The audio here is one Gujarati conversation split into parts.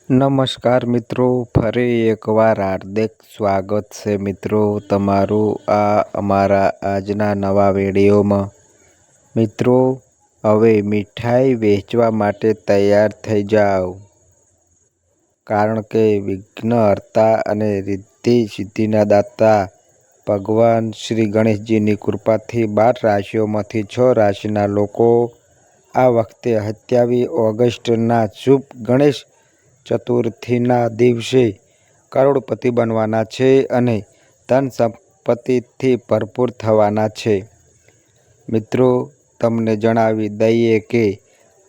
નમસ્કાર મિત્રો, ફરી એકવાર હાર્દિક સ્વાગત છે મિત્રો તમારું અમારા આજના નવા વિડીયોમાં। મિત્રો, હવે મીઠાઈ વેચવા માટે તૈયાર થઈ જાઓ, કારણ કે વિઘ્નહર્તા અને રિદ્ધિ સિદ્ધિના દાતા ભગવાન શ્રી ગણેશજીની કૃપાથી 12 રાશિઓમાંથી 6 રાશિના લોકો આ વખતે 27 ઓગસ્ટના શુભ ગણેશ ચતુર્થીના દિવસે કરોડપતિ બનવાના છે અને ધન સંપત્તિથી ભરપૂર થવાના છે। મિત્રો, તમને જણાવી દઈએ કે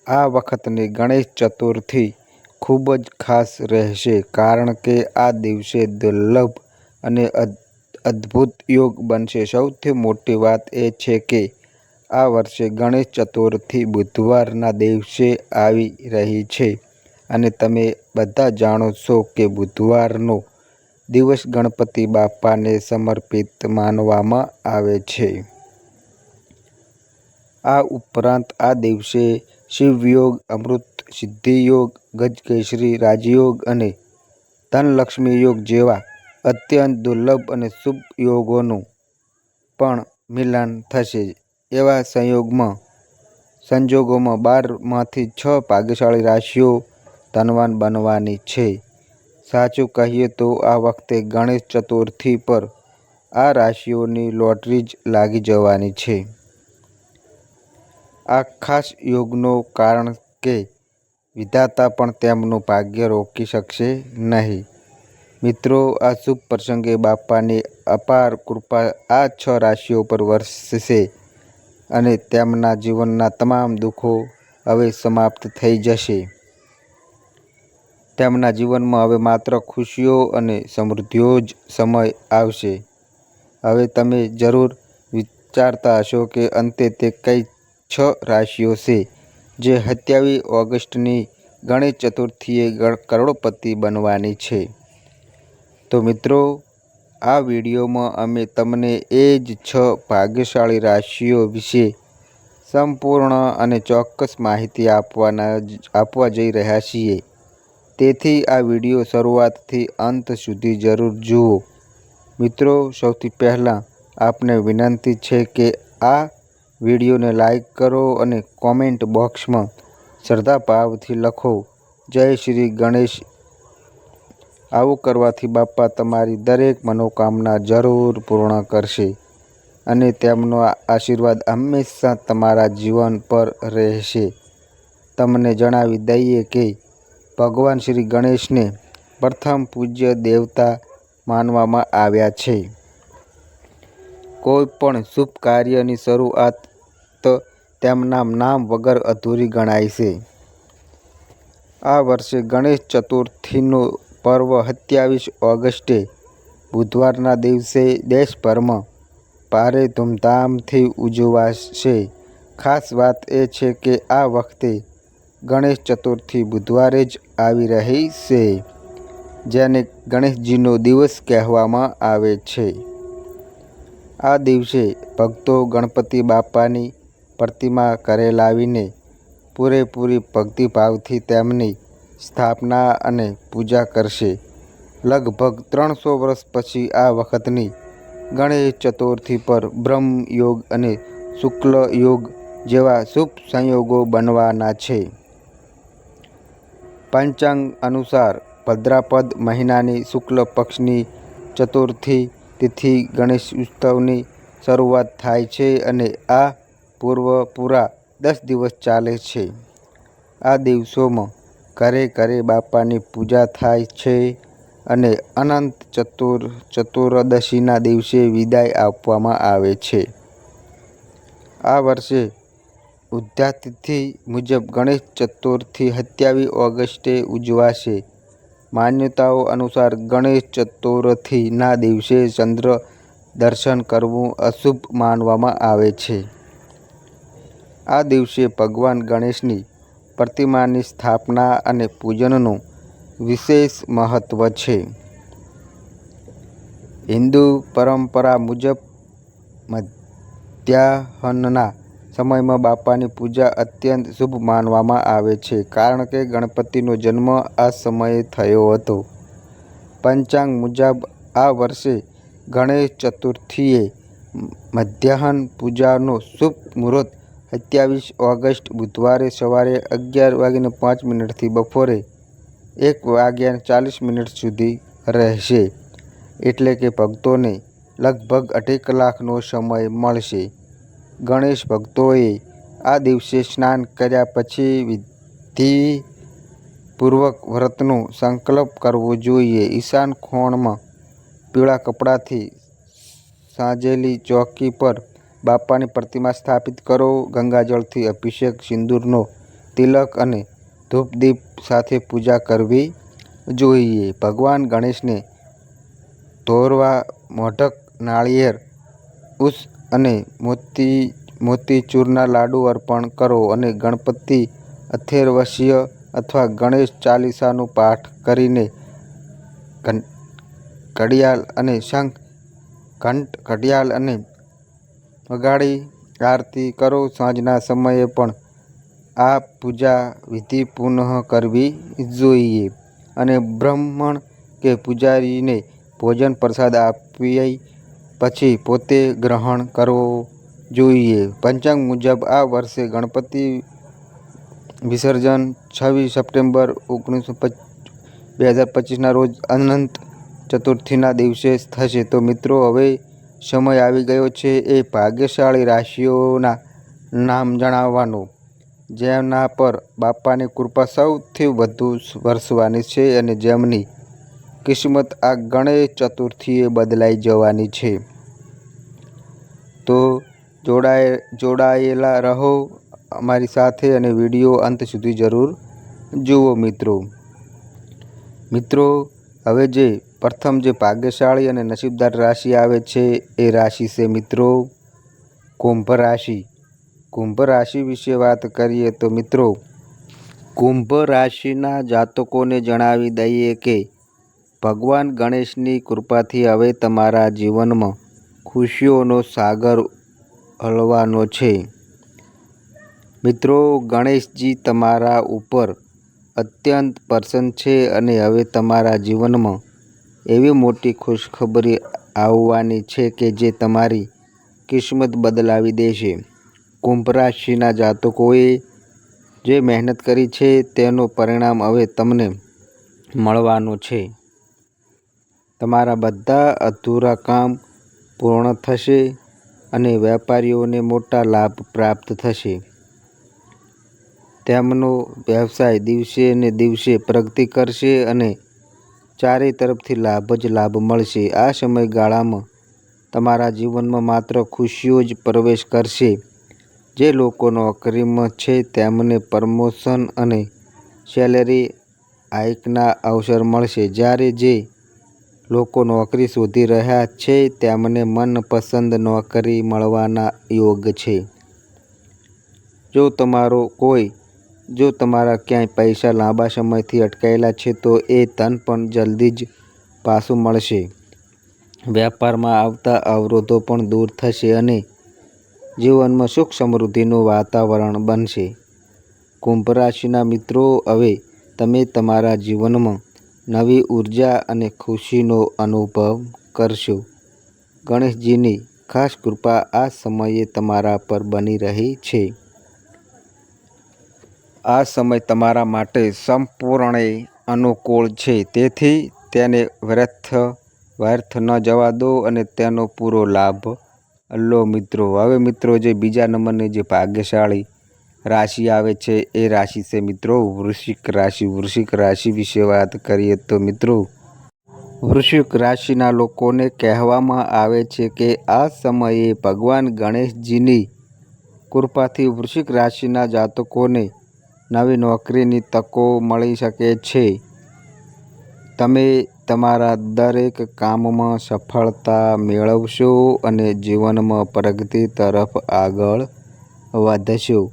આ વખતની ગણેશ ચતુર્થી ખૂબ જ ખાસ રહેશે, કારણ કે આ દિવસે દુર્લભ અને અદ્ભુત યોગ બનશે। સૌથી મોટી વાત એ છે કે આ વર્ષે ગણેશ ચતુર્થી બુધવારના દિવસે આવી રહી છે અને તમે બધા જાણો છો કે બુધવારનો દિવસ ગણપતિ બાપ્પાને સમર્પિત માનવામાં આવે છે। આ ઉપરાંત આ દિવસે શિવયોગ, અમૃત સિદ્ધિ યોગ, ગજકેસરી રાજયોગ અને ધનલક્ષ્મી યોગ જેવા અત્યંત દુર્લભ અને શુભ યોગોનું પણ મિલન થશે। એવા સંજોગોમાં 12માંથી 6 ભાગ્યશાળી રાશિઓ ધનવાન બનવાની છે। સાચું કહીએ તો આ વખતે ગણેશ ચતુર્થી પર આ રાશિઓની લોટરી જ લાગી જવાની છે। આ ખાસ યોગનું કારણ કે વિધાતા પણ તેમનું ભાગ્ય રોકી શકશે નહીં। મિત્રો, આ શુભ પ્રસંગે બાપ્પાની અપાર કૃપા આ 6 રાશિઓ પર વરસશે અને તેમના જીવનના તમામ દુઃખો હવે સમાપ્ત થઈ જશે। તેમના જીવનમાં હવે માત્ર ખુશીઓ અને સમૃદ્ધિનો જ સમય આવશે। હવે તમે જરૂર વિચારતા હશો કે અંતે તે કઈ 6 રાશિઓ છે જે 27 ઓગસ્ટની ગણેશ ચતુર્થીએ કરોડપતિ બનવાની છે। તો મિત્રો, આ વિડીયોમાં અમે તમને એ જ 6 ભાગ્યશાળી રાશિઓ વિશે સંપૂર્ણ અને ચોક્કસ માહિતી આપવા જઈ રહ્યા છીએ। તેથી આ વિડીયો શરૂઆતથી અંત સુધી જરૂર જુઓ। મિત્રો, સૌથી પહેલાં આપને વિનંતી છે કે આ વિડીયોને લાઈક કરો અને કોમેન્ટ બોક્સમાં શ્રદ્ધાભાવથી લખો, જય શ્રી ગણેશ। આવું કરવાથી બાપ્પા તમારી દરેક મનોકામના જરૂર પૂર્ણ કરશે અને તેમનો આશીર્વાદ હંમેશા તમારા જીવન પર રહેશે। તમને જણાવી દઈએ કે ભગવાન શ્રી ગણેશને પ્રથમ પૂજ્ય દેવતા માનવામાં આવ્યા છે। કોઈ પણ શુભ કાર્યની શરૂઆત તેમના નામ વગર અધૂરી ગણાય છે। આ વર્ષે ગણેશ ચતુર્થીનું પર્વ 27 ઓગસ્ટે બુધવારના દિવસે દેશભરમાં ભારે ધૂમધામથી ઉજવાશે। ખાસ વાત એ છે કે આ વખતે ગણેશ ચતુર્થી બુધવારે જ આવી રહી છે, જેને ગણેશજીનો દિવસ કહેવામાં આવે છે। આ દિવસે ભક્તો ગણપતિ બાપ્પાની પ્રતિમા ઘરે લાવીને પૂરેપૂરી ભક્તિભાવથી તેમની સ્થાપના અને પૂજા કરશે। લગભગ 300 વર્ષ પછી આ વખતની ગણેશ ચતુર્થી પર બ્રહ્મ યોગ અને શુક્લ યોગ જેવા શુભ સંયોગો બનવાના છે। પંચાંગ અનુસાર ભાદ્રપદ મહિનાની શુક્લ પક્ષની ચતુર્થી તિથિ ગણેશોત્સવની શરૂઆત થાય છે અને આ પર્વ પૂરા 10 દિવસ ચાલે છે। આ દિવસોમાં ઘરે ઘરે બાપ્પાની પૂજા થાય છે અને અનંત ચતુર્દશીના દિવસે વિદાય આપવામાં આવે છે। આ વર્ષે ઉદ્યાતિથિ મુજબ ગણેશ ચતુર્થી 27 ઓગસ્ટે ઉજવાશે। માન્યતાઓ અનુસાર ગણેશ ચતુર્થીના દિવસે ચંદ્ર દર્શન કરવું અશુભ માનવામાં આવે છે। આ દિવસે ભગવાન ગણેશની પ્રતિમાની સ્થાપના અને પૂજનનું વિશેષ મહત્વ છે। હિન્દુ પરંપરા મુજબ મધ્યાહનના સમયમાં બાપાની પૂજા અત્યંત શુભ માનવામાં આવે છે, કારણ કે ગણપતિનો જન્મ આ સમયે થયો હતો. પંચાંગ મુજબ આ વર્ષે ગણેશ ચતુર્થીએ મધ્યાહન પૂજાનો શુભ મુહૂર્ત 27 ઓગસ્ટ બુધવારે સવારે 11:05 થી બપોરે 1:40 સુધી રહેશે. એટલે કે ભક્તોને લગભગ 2.5 કલાકનો સમય મળશે. ગણેશ ભક્તોએ આ દિવસે સ્નાન કર્યા પછી વિધિપૂર્વક વ્રતનો સંકલ્પ કરવો જોઈએ. ઈશાન ખૂણામાં પીળા કપડાથી સાજેલી ચોકી પર બાપાની પ્રતિમા સ્થાપિત કરો. ગંગાજળથી અભિષેક, સિંદૂરનો તિલક અને ધૂપ-દીપ સાથે પૂજા કરવી જોઈએ. ભગવાન ગણેશને ધોરવા, મોદક, નાળિયેર, ઉસ અને મોતીચૂરના લાડુ અર્પણ કરો અને ગણપતિ અથર્વશીય અથવા ગણેશ ચાલીસાનો પાઠ કરીને ઘડિયાળ અને શંખ, ઘંટ, ઘડિયાળ અને વગાડી આરતી કરો. સાંજના સમયે પણ આ પૂજા વિધિ પુનઃ કરવી જોઈએ અને બ્રાહ્મણ કે પૂજારીને ભોજન પ્રસાદ આપી પછી પોતે ગ્રહણ કરવો જોઈએ. પંચાંગ મુજબ આ વર્ષે ગણપતિ વિસર્જન 26 સપ્ટેમ્બર 2025ના રોજ અનંત ચતુર્થીના દિવસે થશે. તો મિત્રો, હવે સમય આવી ગયો છે એ ભાગ્યશાળી રાશિઓના નામ જણાવવાનો, જેના પર બાપાની કૃપા સૌથી વધુ વરસવાની છે અને જેમની કિસ્મત આ ગણેશ ચતુર્થીએ બદલાઈ જવાની છે. તો જોડાયેલા રહો અમારી સાથે અને વિડીયો અંત સુધી જરૂર જુઓ. મિત્રો, હવે જે પ્રથમ જે ભાગ્યશાળી અને નસીબદાર રાશિ આવે છે એ રાશિ છે મિત્રો કુંભ રાશિ. કુંભ રાશિ વિશે વાત કરીએ તો મિત્રો, કુંભ રાશિના જાતકોને જણાવી દઈએ કે ભગવાન ગણેશની કૃપાથી હવે તમારા જીવનમાં ખુશીઓનો સાગર હલવાનો છે. મિત્રો, ગણેશજી તમારા ઉપર અત્યંત પ્રસન્ન છે અને હવે તમારા જીવનમાં એવી મોટી ખુશખબરી આવવાની છે કે જે તમારી કિસ્મત બદલાવી દેશે. કુંભ રાશિના જાતકોએ જે મહેનત કરી છે તેનું પરિણામ હવે તમને મળવાનું છે. તમારા બધા અધૂરા કામ પૂર્ણ થશે અને વેપારીઓને મોટા લાભ પ્રાપ્ત થશે. તેમનો વ્યવસાય દિવસે ને દિવસે પ્રગતિ કરશે અને ચારે તરફથી લાભ જ લાભ મળશે. આ સમયગાળામાં તમારા જીવનમાં માત્ર ખુશીઓ જ પ્રવેશ કરશે. જે લોકો નોકરીમાં છે તેમને પ્રમોશન અને સેલેરી હાઇકના અવસર મળશે, જ્યારે જે લોકો નોકરી શોધી રહ્યા છે તેમને મનપસંદ નોકરી મળવાના યોગ છે. જો તમારા ક્યાંય પૈસા લાંબા સમયથી અટકાયેલા છે તો એ ધન પણ જલ્દી જ પાછું મળશે. વેપારમાં આવતા અવરોધો પણ દૂર થશે અને જીવનમાં સુખ સમૃદ્ધિનું વાતાવરણ બનશે. કુંભ રાશિના મિત્રો, હવે તમે તમારા જીવનમાં નવી ઉર્જા અને ખુશીનો અનુભવ કરશો. ગણેશજીની ખાસ કૃપા આ સમયે તમારા પર બની રહી છે. આ સમય તમારા માટે સંપૂર્ણે અનુકૂળ છે, તેથી તેને વ્યર્થ ન જવા દો અને તેનો પૂરો લાભ લો મિત્રો. હવે મિત્રો, જે બીજા નંબરની જે ભાગ્યશાળી રાશિ આવે છે એ રાશિ છે મિત્રો વૃશ્ચિક રાશિ. વૃશ્ચિક રાશિ વિશે વાત કરીએ તો મિત્રો, વૃશ્ચિક રાશિના લોકોને કહેવામાં આવે છે કે આ સમયે ભગવાન ગણેશજીની કૃપાથી વૃશ્ચિક રાશિના જાતકોને નવી નોકરીની તકો મળી શકે છે. તમે તમારા દરેક કામમાં સફળતા મેળવશો અને જીવનમાં પ્રગતિ તરફ આગળ વધશો.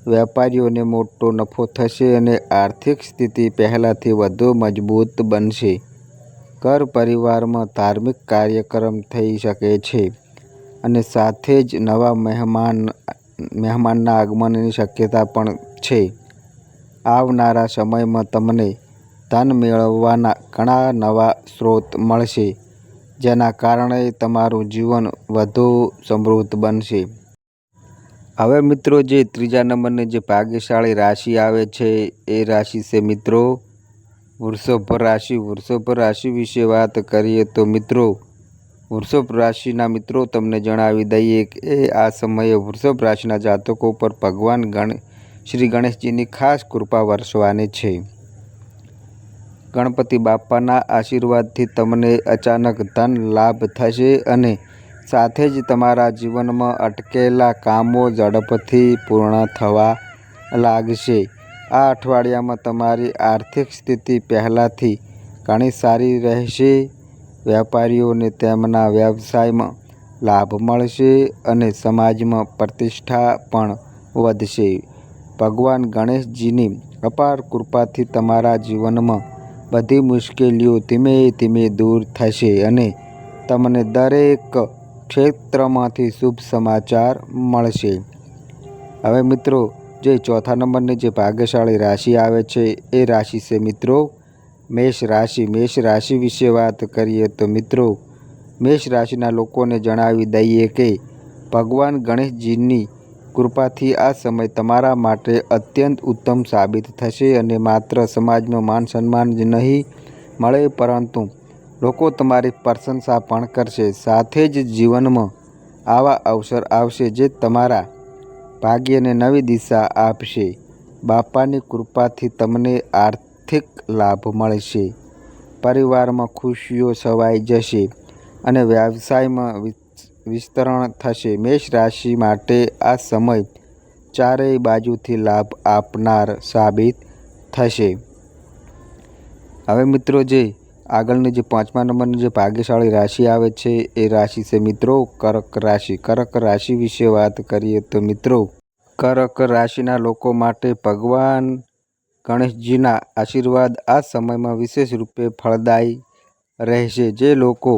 વેપારીઓને મોટો નફો થશે અને આર્થિક સ્થિતિ પહેલાંથી વધુ મજબૂત બનશે. ઘર પરિવારમાં ધાર્મિક કાર્યક્રમ થઈ શકે છે અને સાથે જ નવા મહેમાન મહેમાનના આગમનની શક્યતા પણ છે. આવનારા સમયમાં તમને ધન મેળવવાના ઘણા નવા સ્ત્રોત મળશે, જેના કારણે તમારું જીવન વધુ સમૃદ્ધ બનશે. હવે મિત્રો, જે ત્રીજા નંબરની જે ભાગ્યશાળી રાશિ આવે છે એ રાશિ છે મિત્રો વૃષભ રાશિ. વૃષભ રાશિ વિશે વાત કરીએ તો મિત્રો, વૃષભ રાશિના મિત્રો તમને જણાવી દઈએ કે આ સમયે વૃષભ રાશિના જાતકો પર ભગવાન શ્રી ગણેશજીની ખાસ કૃપા વરસવાની છે. ગણપતિ બાપ્પાના આશીર્વાદથી તમને અચાનક ધન લાભ થશે અને સાથે જ તમારા જીવનમાં અટકેલા કામો ઝડપથી પૂર્ણ થવા લાગશે. આ અઠવાડિયામાં તમારી આર્થિક સ્થિતિ પહેલાંથી ઘણી સારી રહેશે. વેપારીઓને તેમના વ્યવસાયમાં લાભ મળશે અને સમાજમાં પ્રતિષ્ઠા પણ વધશે. ભગવાન ગણેશજીની અપાર કૃપાથી તમારા જીવનમાં બધી મુશ્કેલીઓ ધીમે ધીમે દૂર થશે અને તમને દરેક ક્ષેત્રમાંથી શુભ સમાચાર મળશે. હવે મિત્રો, જે ચોથા નંબરની જે ભાગ્યશાળી રાશિ આવે છે એ રાશિ છે મિત્રો મેષ રાશિ. મેષ રાશિ વિશે વાત કરીએ તો મિત્રો, મેષ રાશિના લોકોને જણાવી દઈએ કે ભગવાન ગણેશજીની કૃપાથી આ સમય તમારા માટે અત્યંત ઉત્તમ સાબિત થશે અને માત્ર સમાજમાં માન સન્માન જ નહીં મળે, પરંતુ લોકો તમારી પ્રશંસા પણ કરશે. સાથે જ જીવનમાં આવા અવસર આવશે જે તમારા ભાગ્યને નવી દિશા આપશે. બાપાની કૃપાથી તમને આર્થિક લાભ મળશે, પરિવારમાં ખુશીઓ છવાઈ જશે અને વ્યવસાયમાં વિસ્તરણ થશે. મેષ રાશિ માટે આ સમય ચારેય બાજુથી લાભ આપનાર સાબિત થશે. હવે મિત્રો, જે આગળની જે પાંચમા નંબરની જે ભાગ્યશાળી રાશિ આવે છે એ રાશિ છે મિત્રો કર્ક રાશિ. કર્ક રાશિ વિશે વાત કરીએ તો મિત્રો, કર્ક રાશિના લોકો માટે ભગવાન ગણેશજીના આશીર્વાદ આ સમયમાં વિશેષ રૂપે ફળદાયી રહેશે. જે લોકો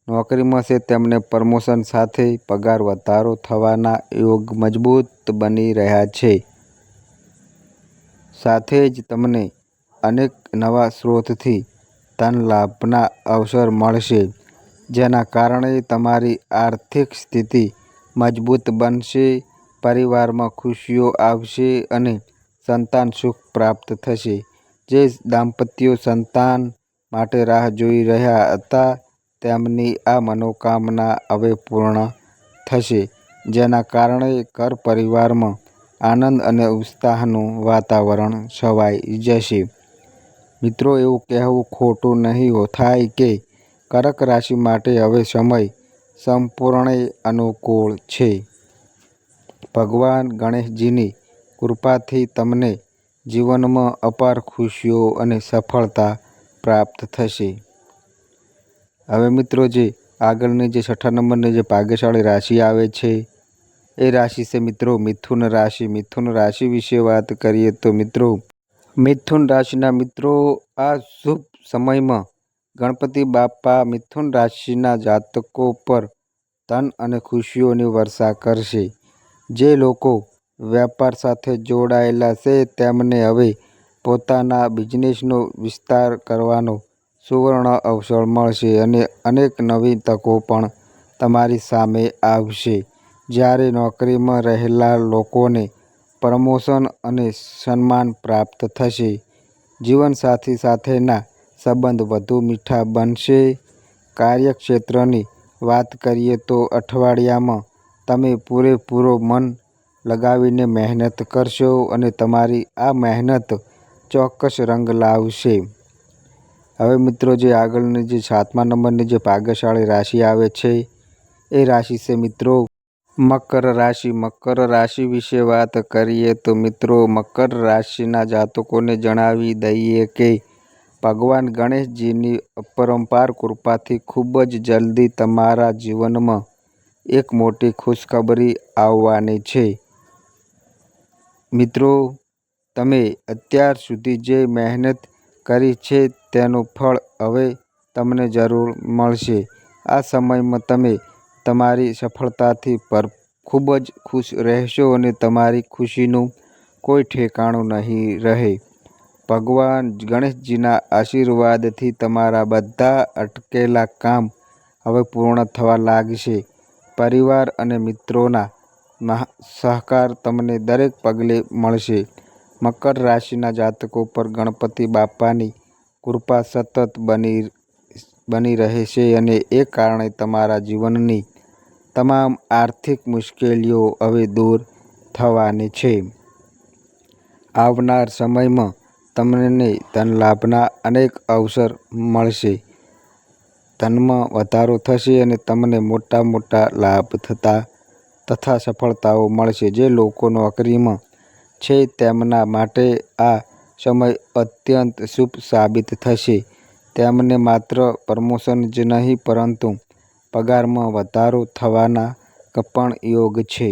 નોકરીમાં છે તેમને પ્રમોશન સાથે પગાર વધારો થવાના યોગ મજબૂત બની રહ્યા છે. સાથે જ તમને અનેક નવા સ્ત્રોતથી ધન લાભના અવસર મળશે, જેના કારણે તમારી આર્થિક સ્થિતિ મજબૂત બનશે. પરિવારમાં ખુશીઓ આવશે અને સંતાન સુખ પ્રાપ્ત થશે. જે દાંપત્યો સંતાન માટે રાહ જોઈ રહ્યા હતા તેમની આ મનોકામના હવે પૂર્ણ થશે, જેના કારણે ઘર પરિવારમાં આનંદ અને ઉત્સાહનું વાતાવરણ છવાઈ જશે. મિત્રો, એવું કહેવું ખોટું નહીં થાય કે કર્ક રાશિ માટે હવે સમય સંપૂર્ણ અનુકૂળ છે. ભગવાન ગણેશજીની કૃપાથી તમને જીવનમાં અપાર ખુશીઓ અને સફળતા પ્રાપ્ત થશે. હવે મિત્રો, જે આગળની જે છઠ્ઠા નંબરની જે ભાગ્યશાળી રાશિ આવે છે એ રાશિ છે મિત્રો મિથુન રાશિ. મિથુન રાશિ વિશે વાત કરીએ તો મિત્રો, મિથુન રાશિના મિત્રો આ શુભ સમયમાં ગણપતિ બાપ્પા મિથુન રાશિના જાતકો પર ધન અને ખુશીઓની વર્ષા કરશે. જે લોકો વેપાર સાથે જોડાયેલા છે તેમને હવે પોતાના બિઝનેસનો વિસ્તાર કરવાનો સુવર્ણ અવસર મળશે અને અનેક નવી તકો પણ તમારી સામે આવશે. જ્યારે નોકરીમાં રહેલા લોકોને પ્રમોશન અને સન્માન પ્રાપ્ત થશે. જીવનસાથી સાથેના સંબંધ વધુ મીઠા બનશે. કાર્યક્ષેત્રની વાત કરીએ તો અઠવાડિયામાં તમે પૂરેપૂરો મન લગાવીને મહેનત કરશો અને તમારી આ મહેનત ચોક્કસ રંગ લાવશે. હવે મિત્રો, જે આગળની જે સાતમા નંબરની જે ભાગ્યશાળી રાશિ આવે છે એ રાશિ છે મિત્રો મકર રાશિ. મકર રાશિ વિશે વાત કરીએ તો મિત્રો, મકર રાશિના જાતકોને જણાવી દઈએ કે ભગવાન ગણેશજીની અપરંપાર કૃપાથી ખૂબ જ જલ્દી તમારા જીવનમાં એક મોટી ખુશખબરી આવવાની છે. મિત્રો, તમે અત્યાર સુધી જે મહેનત કરી છે તેનું ફળ હવે તમને જરૂર મળશે. આ સમયમાં તમે તમારી સફળતાથી ખૂબ જ ખુશ રહેશો અને તમારી ખુશીનું કોઈ ઠેકાણું નહીં રહે. ભગવાન ગણેશજીના આશીર્વાદથી તમારા બધા અટકેલા કામ હવે પૂર્ણ થવા લાગશે. પરિવાર અને મિત્રોના સહકાર તમને દરેક પગલે મળશે. મકર રાશિના જાતકો પર ગણપતિ બાપાની કૃપા સતત બની રહેશે અને એ કારણે તમારા જીવનની તમામ આર્થિક મુશ્કેલીઓ હવે દૂર થવાની છે. આવનાર સમયમાં તમને ધનલાભના અનેક અવસર મળશે. ધનમાં વધારો થશે અને તમને મોટા લાભ તથા સફળતાઓ મળશે. જે લોકો નોકરીમાં છે તેમના માટે આ સમય અત્યંત શુભ સાબિત થશે. તેમને માત્ર પ્રમોશન જ નહીં પરંતુ પગારમાં વધારો થવાના પણ યોગ છે.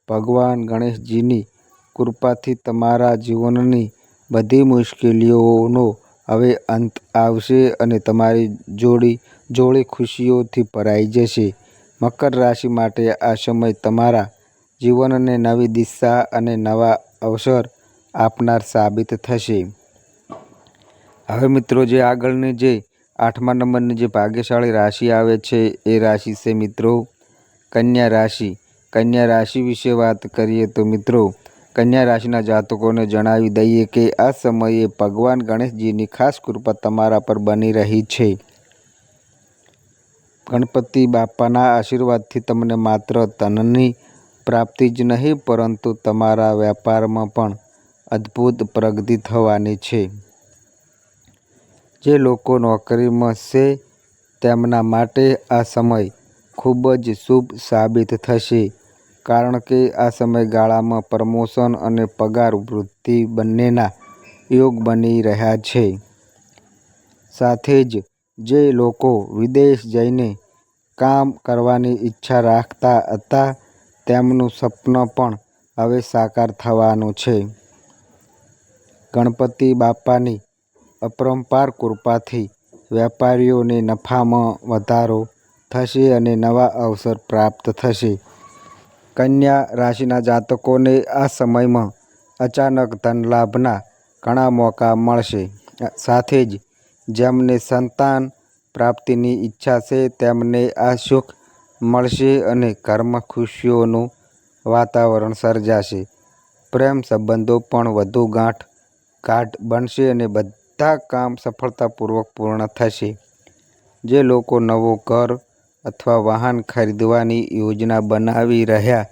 ભગવાન ગણેશજીની કૃપાથી તમારા જીવનની બધી મુશ્કેલીઓનો હવે અંત આવશે અને તમારી જોડી ખુશીઓથી ભરાઈ જશે. મકર રાશિ માટે આ સમય તમારા જીવનને નવી દિશા અને નવા અવસર આપનાર સાબિત થશે. હવે મિત્રો જે આગળની જે 8મા નંબરની જે ભાગ્યશાળી રાશિ આવે છે એ રાશિ છે મિત્રો કન્યા રાશિ. કન્યા રાશિ વિશે વાત કરીએ તો મિત્રો કન્યા રાશિના જાતકોને જણાવી દઈએ કે આ સમયે ભગવાન ગણેશજીની ખાસ કૃપા તમારા પર બની રહી છે. ગણપતિ બાપાના આશીર્વાદથી તમને માત્ર ધનની પ્રાપ્તિ જ નહીં પરંતુ તમારા વ્યાપારમાં પણ અદ્ભુત પ્રગતિ થવાની છે. જે લોકો નોકરીમાં છે તેમના માટે આ સમય ખૂબ જ શુભ સાબિત થશે. કારણ કે આ સમયગાળામાં પ્રમોશન અને પગાર વૃદ્ધિ બંનેના યોગ બની રહ્યા છે. સાથે જ જે લોકો વિદેશ જઈને કામ કરવાની ઈચ્છા રાખતા હતા તેમનું સપનું પણ હવે સાકાર થવાનું છે. ગણપતિ બાપાની અપરંપાર કૃપાથી વેપારીઓને નફામાં વધારો થશે અને નવા અવસર પ્રાપ્ત થશે. કન્યા રાશિના જાતકોને આ સમયમાં અચાનક ધનલાભના ઘણા મોકા મળશે. સાથે જ જેમને સંતાન પ્રાપ્તિની ઈચ્છા છે તેમને આ સુખ મળશે અને ઘરમાં ખુશીઓનું વાતાવરણ સર્જાશે. પ્રેમ સંબંધો પણ વધુ ગાઢ બનશે અને બધા કામ સફળતાપૂર્વક પૂર્ણ થશે. જે લોકો નવું ઘર અથવા વાહન ખરીદવાની યોજના બનાવી રહ્યા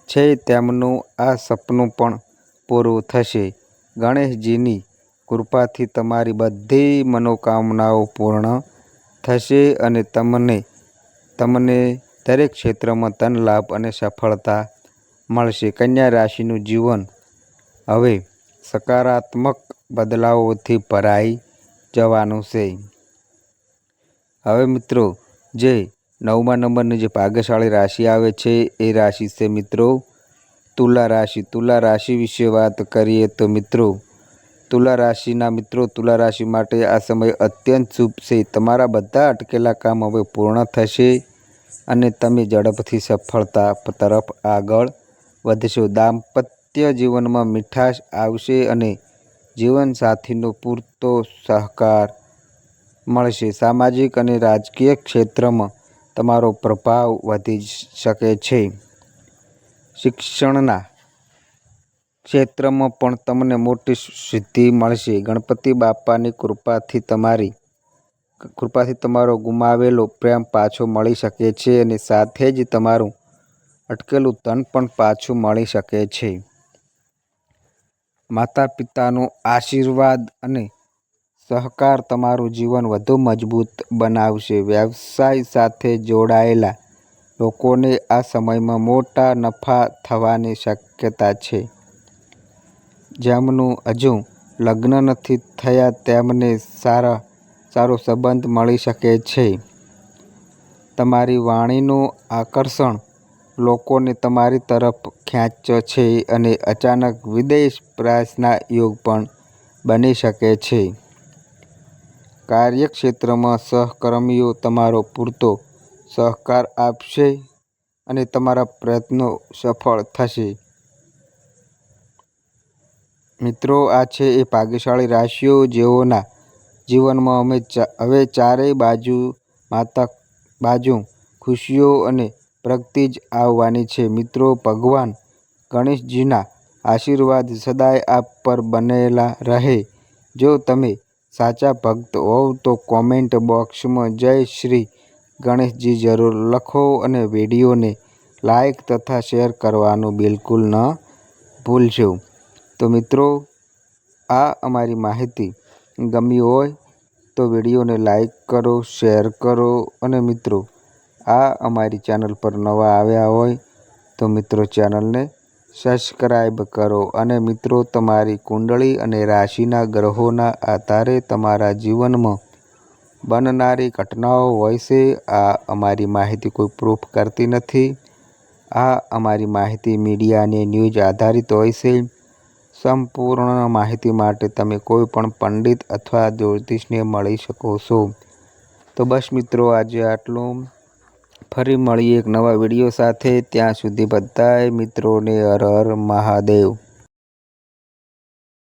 છે તેમનું આ સપનું પણ પૂરું થશે. ગણેશજીની કૃપાથી તમારી બધી મનોકામનાઓ પૂર્ણ થશે અને તમને દરેક ક્ષેત્રમાં ધન લાભ અને સફળતા મળશે. કન્યા રાશિનું જીવન હવે સકારાત્મક બદલાવોથી ભરાઈ જવાનું છે. હવે મિત્રો જે 9મા નંબરની જે ભાગ્યશાળી રાશિ આવે છે એ રાશિ છે મિત્રો તુલા રાશિ. તુલા રાશિ વિશે વાત કરીએ તો મિત્રો તુલા રાશિ માટે આ સમય અત્યંત શુભ છે. તમારા બધા અટકેલા કામ હવે પૂર્ણ થશે અને તમે ઝડપથી સફળતા તરફ આગળ વધશો. દાંપત્ય જીવનમાં મીઠાશ આવશે અને જીવનસાથીનો પૂરતો સહકાર મળશે. સામાજિક અને રાજકીય ક્ષેત્રમાં તમારો પ્રભાવ વધી શકે છે. શિક્ષણના ક્ષેત્રમાં પણ તમને મોટી સિદ્ધિ મળશે. ગણપતિ બાપાની કૃપાથી તમારો ગુમાવેલો પ્રેમ પાછો મળી શકે છે અને સાથે જ તમારું અટકેલું ધન પણ પાછું મળી શકે છે. માતા પિતાનો આશીર્વાદ અને સહકાર તમારું જીવન વધુ મજબૂત બનાવશે. વ્યવસાય સાથે જોડાયેલા લોકોને આ સમયમાં મોટા નફા થવાની શક્યતા છે. જેમનું હજુ લગ્ન નથી થયા તેમને સારો સંબંધ મળી શકે છે. તમારી વાણીનું આકર્ષણ લોકોને તમારી તરફ ખેંચે છે અને અચાનક વિદેશ પ્રવાસના યોગ પણ બની શકે છે. કાર્યક્ષેત્રમાં સહકર્મીઓ તમારો પૂરતો સહકાર આપશે અને તમારા પ્રયત્નો સફળ થશે. મિત્રો, આ છે એ ભાગ્યશાળી રાશિઓ જેઓના જીવનમાં હવે ચારેય બાજુ ખુશીઓ અને પ્રગતિ જ આવવાની છે. મિત્રો, ભગવાન ગણેશજીના આશીર્વાદ સદાય આપ પર બનેલા રહે. જો તમે સાચા ભક્ત હોવ તો કોમેન્ટ બોક્સમાં જય શ્રી ગણેશજી જરૂર લખો અને વિડીયોને લાઈક તથા શેર કરવાનું બિલકુલ ન ભૂલશો. તો મિત્રો, આ અમારી માહિતી ગમી હોય તો વિડીયોને લાઈક કરો, શેર કરો અને મિત્રો આ અમારી ચેનલ પર નવા આવ્યા હોય તો મિત્રો ચેનલને સબસ્ક્રાઈબ કરો. અને મિત્રો, તમારી કુંડળી અને રાશિના ગ્રહોના આધારે તમારા જીવનમાં બનનારી ઘટનાઓ હોય છે. આ અમારી માહિતી કોઈ પ્રૂફ કરતી નથી. આ અમારી માહિતી મીડિયા અને ન્યૂઝ આધારિત હોય છે. સંપૂર્ણ માહિતી માટે તમે કોઈ પણ પંડિત અથવા જ્યોતિષને મળી શકો છો. તો બસ મિત્રો, આજે આટલું. ફરી મળીએ એક નવા વિડીયો સાથે. ત્યાં સુધી બધાય મિત્રોને હર હર મહાદેવ.